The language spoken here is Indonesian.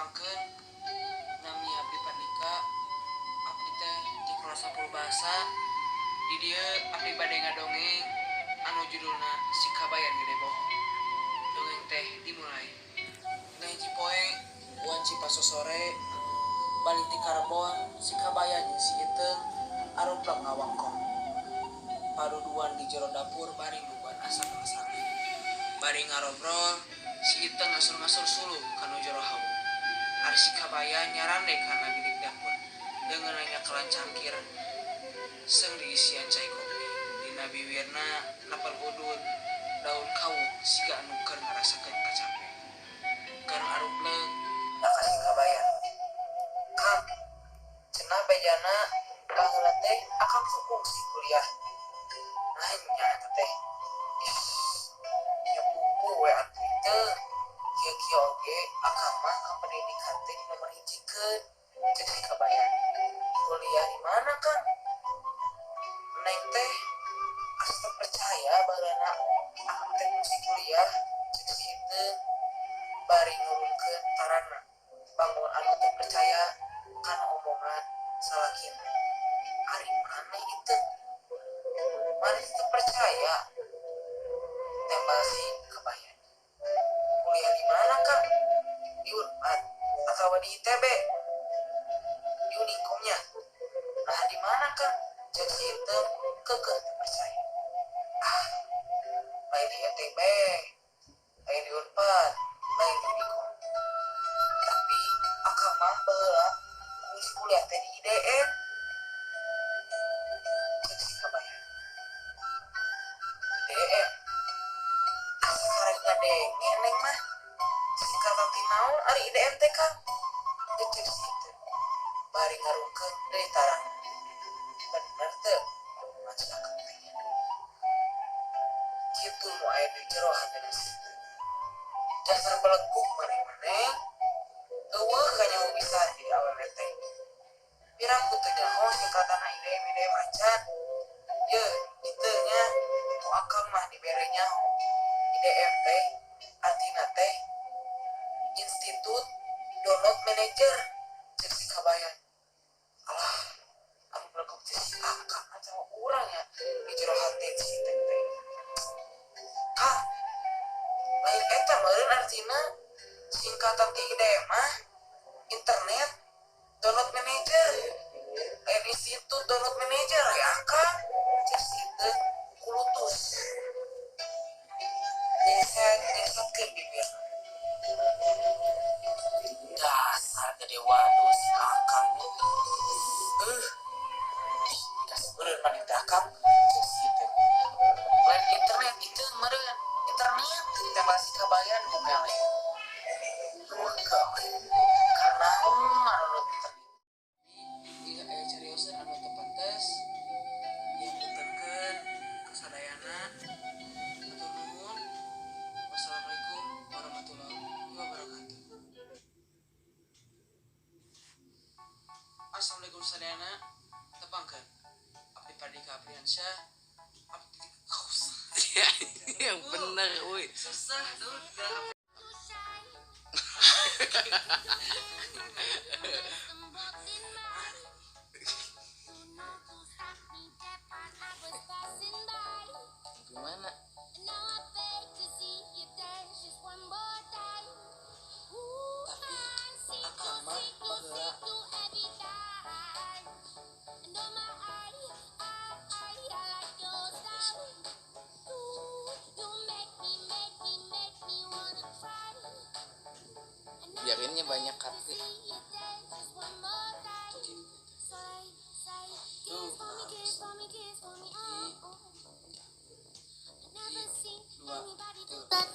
tepangkeun nami abdi Pandika. Abdi teh di kelas 10 bahasa. Di dieu abdi bade ngadongeng anu judulna Si Kabayan Gede Bohong. Dongeng teh dimulai. Nah hiji poe wanci pasosore balik ti Karbon si Kabayan jeung si Iteung aruplak ngawangkong. Paduduan di jero dapur bari nuban asap ngasari. Bari ngarobrol si Iteung ngasur-ngasur suluh kanu jero hawu. Ari si Kabayan nyarande kana bilik dapur dengan nanya kelan cangkir seung diisian cai kopi. Dina bibirna napal udud daun kawu siga anu keur ngarasakeun kacape. Keur arupleuk ka si Kabayan. Kang, cenah bejana baheula teh akang fungsi kuliah. Nanya eta teh. Ya buku we atuh teh. Kieu-kieu oge akang mah ka pendidikan teh nomor hijikeun. Cek si Kabayan. Kuliah di mana, Kang? Neng teh asa percaya baheula akang teh fungsi kuliah. Cek si Iteung bari ngurungkeun tarana. Bangun anu teu percaya kana omongan salakina. Ari maneh itu? Maneh teu percaya? Tembak si Kabayan. Kuliah di mana, Kang? Di Unpad atau di ITB? Di Unikumnya? Nah di mana, Kang? Cek si Iteung kekeh teu percaya. Lain di ITB, lain di Unpad, lain di Unikum. Tapi akang mah baheula ngisi kuliah teh di IDN. Cek si Kabayan. IDN? Asa karek ngadenge neng mah. Singkatan ti naon ari IDN teh, Kang? Cek si Iteung. Bari ngarungkeun deui tarang. Bener teu? Maksud akang teh. Kitu nu aya di jero hatina si Iteung. Dasar beleguk maneh-maneh. Eueuh ka nyaho bisa jadi awewe teh. Pirang ku teu nyaho singkatanna IDM macan. Ye, kitu nya ku akang mah dibere nyaho. IDM teh artina teh Institut Download Manager. Cek si Kabayan. Alah, anu beleguk teh si akang atau urang ya di jero hati si Iteung teh. Kang, lain eta meureun artina singkatan ti IDM mah Internet Download Manager. Institut Download Manager ya, Kang. Cek si Iteung kulutus. Nyesek-nyesekkeun bibir. Dasar gede waduh si akang. Gas meureun maneh teh akang. Cek si Iteung. Lain internet itu meureun. Internet ditembak si Kabayan ku mele. Karena anu internet. Jika aya cariosan anu teu pantes, yang puntenkeun kasadayana. Hatur nuhun. Wassalamualaikum warahmatullahi wabarakatuh. Assalamualaikum sadayana. Tepangkeun. Abdi Pandika Apriansyah. Abdi Kaus. Yang bener, woi. Susah tuh. Gimana? Tapi akang mah baheula biarinnya banyak kaki. Tuh, habis. 1, 2, 3.